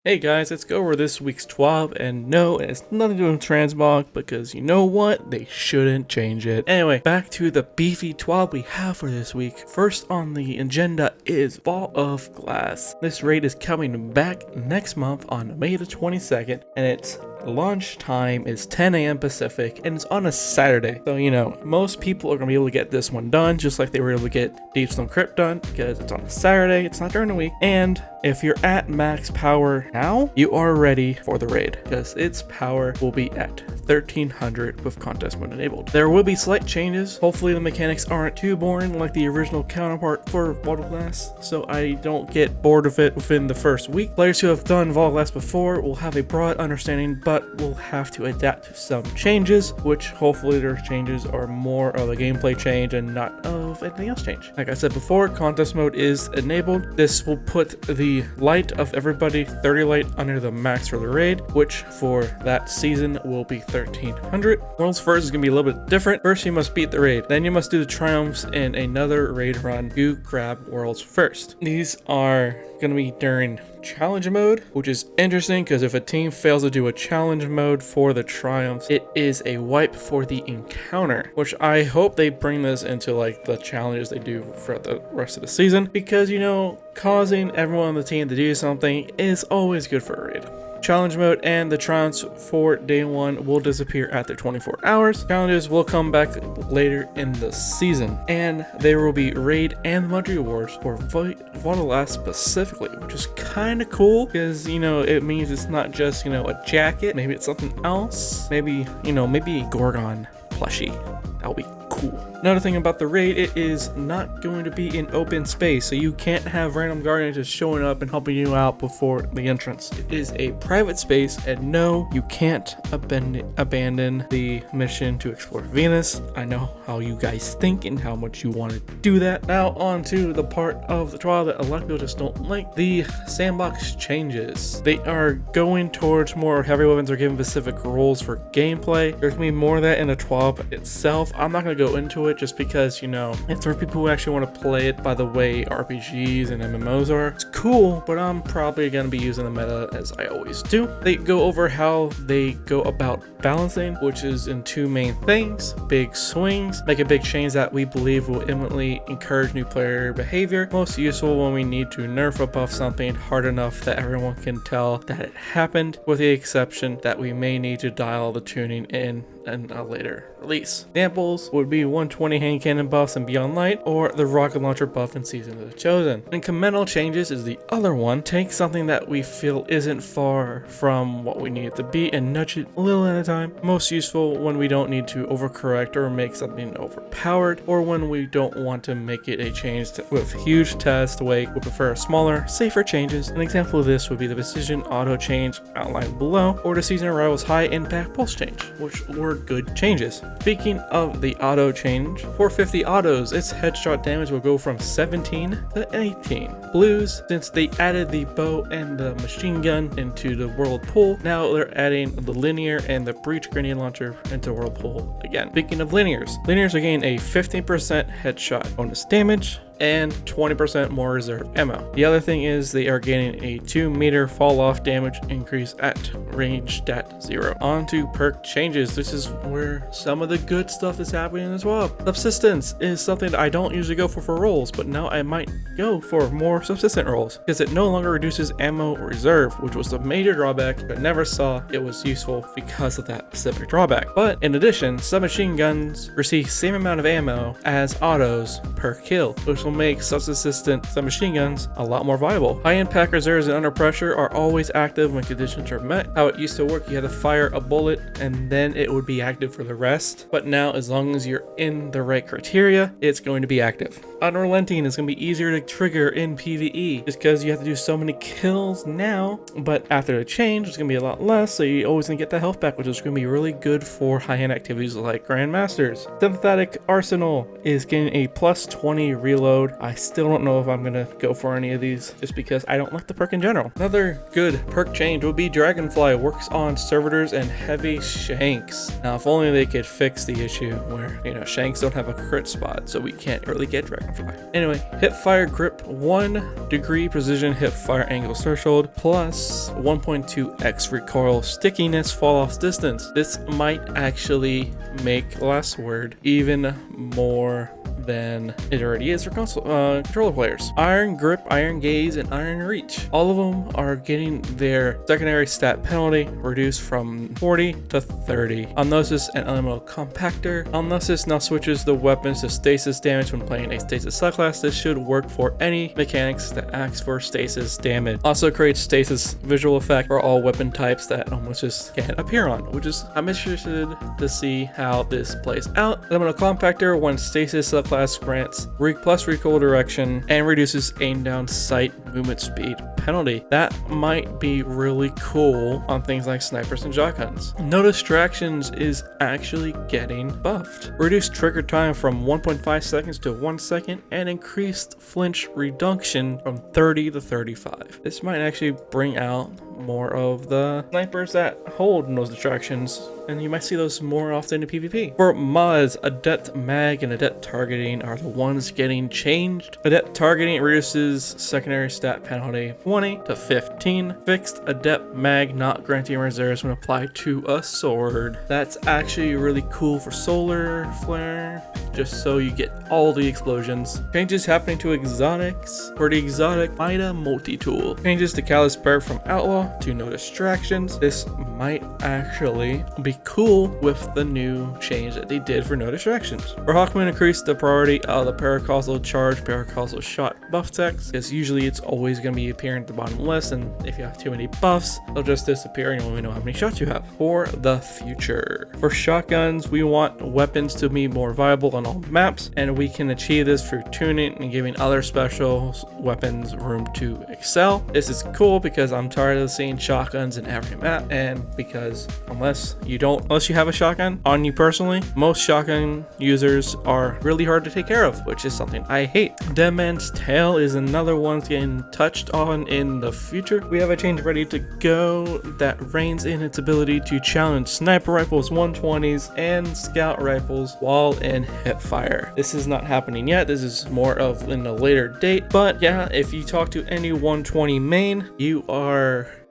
Hey guys, let's go over this week's TWAB, and no, it has nothing to do with Transmog, because you know what? They shouldn't change it. Anyway, back to the beefy TWAB we have for this week. First on the agenda is Vault of Glass. This raid is coming back next month on May the 22nd, and its launch time is 10 a.m. Pacific, and it's on a Saturday. So, you know, most people are going to be able to get this one done, just like they were able to get Deepstone Crypt done, because it's on a Saturday, it's not during the week, and if you're at max power now, you are ready for the raid, because its power will be at 1300 with contest mode enabled. There will be slight changes. Hopefully the mechanics aren't too boring like the original counterpart for Vault of Glass, so I don't get bored of it within the first week. Players who have done Vault of Glass before will have a broad understanding, but will have to adapt to some changes, which hopefully their changes are more of a gameplay change and not of anything else change. Like I said before, contest mode is enabled. This will put the light of everybody 30 light under the max for the raid, which for that season will be 1300. World's first is going to be a little bit different. First you must beat the raid, then you must do the triumphs in another raid run to grab world's first. These are going to be during challenge mode, which is interesting because if a team fails to do a challenge mode for the triumphs, it is a wipe for the encounter, which I hope they bring this into like the challenges they do for the rest of the season, because you know, causing everyone on the team to do something is always good for a raid. Challenge mode and the triumphs for day one will disappear after 24 hours. Challenges will come back later in the season, and there will be raid and monthly rewards for Vault of Glass specifically, which is kind of cool because, you know, it means it's not just, you know, a jacket. Maybe it's something else. Maybe, you know, maybe a Gorgon plushie. That'll be cool. Another thing about the raid, it is not going to be in open space, so you can't have random guardians just showing up and helping you out before the entrance. It is a private space, and no, you can't abandon the mission to explore Venus. I know how you guys think and how much you want to do that. Now on to the part of the trial that a lot of people just don't like, the Sandbox changes. They are going towards more heavy weapons are given specific rules for gameplay. There's gonna be more of that in the TWAB itself. I'm not gonna go into it just because, you know, it's for people who actually want to play it by the way RPGs and MMOs are. It's cool, but I'm probably going to be using the meta as I always do. They go over how they go about balancing, which is in two main things: big swings, make a big change that we believe will imminently encourage new player behavior, most useful when we need to nerf or buff something hard enough that everyone can tell that it happened, with the exception that we may need to dial the tuning in a later release. Examples would be 120 hand cannon buffs in Beyond Light, or the rocket launcher buff in Season of the Chosen. Incremental changes is the other one. Take something that we feel isn't far from what we need it to be and nudge it a little at a time. Most useful when we don't need to overcorrect or make something overpowered, or when we don't want to make it a change with huge test weight. We prefer smaller, safer changes. An example of this would be the precision auto change outlined below, or the Season Arrival's high impact pulse change, which were good changes. Speaking of the auto change, for 50 autos, its headshot damage will go from 17 to 18. Blues, since they added the bow and the machine gun into the whirlpool, now they're adding the linear and the breach grenade launcher into whirlpool again. Speaking of linears are getting a 15% headshot bonus damage and 20% more reserve ammo. The other thing is they are gaining a 2-meter fall off damage increase at range stat 0. On to perk changes. This is where some of the good stuff is happening as well. Subsistence is something that I don't usually go for rolls, but now I might go for more subsistent rolls because it no longer reduces ammo reserve, which was the major drawback, but never saw it was useful because of that specific drawback. But in addition, submachine guns receive same amount of ammo as autos per kill, which will make subsistent submachine guns a lot more viable. High impact reserves and under pressure are always active when conditions are met. How it used to work, you had to fire a bullet and then it would be active for the rest, but now as long as you're in the right criteria, it's going to be active. Unrelenting is going to be easier to trigger in PvE just because you have to do so many kills now, but after the change it's going to be a lot less, so you're always going to get the health back, which is going to be really good for high-end activities like Grandmasters. Sympathetic Arsenal is getting a plus 20 reload reload. I still don't know if I'm gonna go for any of these just because I don't like the perk in general. Another good perk change would be Dragonfly works on servitors and heavy shanks. Now, if only they could fix the issue where, you know, shanks don't have a crit spot, so we can't really get Dragonfly. Anyway, hipfire grip 1 degree precision hipfire angle threshold plus 1.2x recoil stickiness fall off distance. This might actually make last word even more than it already is for controller players. Iron Grip, Iron Gaze, and Iron Reach. All of them are getting their secondary stat penalty reduced from 40 to 30. Omnosis and Elemental Compactor. Omnosis now switches the weapons to stasis damage when playing a stasis subclass. This should work for any mechanics that acts for stasis damage. Also creates stasis visual effect for all weapon types that Omnosis can appear on, which is, I'm interested to see how this plays out. Elemental Compactor, when stasis subclass grants plus recoil direction and reduces aim down sight movement speed penalty. That might be really cool on things like snipers and shotguns. No distractions is actually getting buffed. Reduced trigger time from 1.5 seconds to 1 second and increased flinch reduction from 30 to 35. This might actually bring out more of the snipers that hold those distractions, and you might see those more often in PvP. For mods, Adept Mag and Adept Targeting are the ones getting changed. Adept Targeting reduces secondary stat penalty 20 to 15. Fixed Adept Mag not granting reserves when applied to a sword. That's actually really cool for Solar Flare, just so you get all the explosions. Changes happening to exotics. For the exotic, Mida Multi-Tool. Changes to Callous Perk from Outlaw to No Distractions. This might actually be cool with the new change that they did for No Distractions. For Hawkman, increase the priority of the Paracausal Charge, Paracausal Shot buff text, because usually it's always going to be appearing at the bottom list, and if you have too many buffs, they'll just disappear and you only know how many shots you have. For the future. For shotguns, we want weapons to be more viable on all maps, and we can achieve this through tuning and giving other special weapons room to excel. This is cool because I'm tired of seeing shotguns in every map, and because unless you have a shotgun on you personally, most shotgun users are really hard to take care of, which is something I hate. Dead Man's Tail is another one getting touched on in the future. We have a change ready to go that reins in its ability to challenge sniper rifles, 120s, and scout rifles while in hipfire. This is not happening yet. This is more of in a later date, but yeah, if you talk to any 120 main,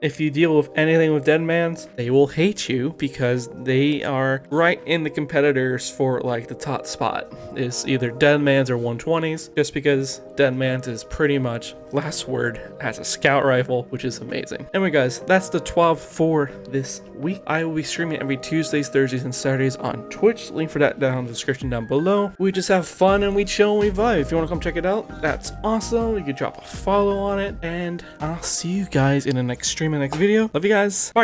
if you deal with anything with Deadmans, they will hate you because they are right in the competitors for like the top spot. It's either Deadmans or 120s, just because Deadmans is pretty much last word as a scout rifle, which is amazing. Anyway guys, that's the TWAB for this week. I will be streaming every Tuesdays, Thursdays, and Saturdays on Twitch. Link for that down in the description down below. We just have fun and we chill and we vibe. If you want to come check it out, that's awesome. You can drop a follow on it, and I'll see you guys in the next stream, in the next video. Love you guys. Bye.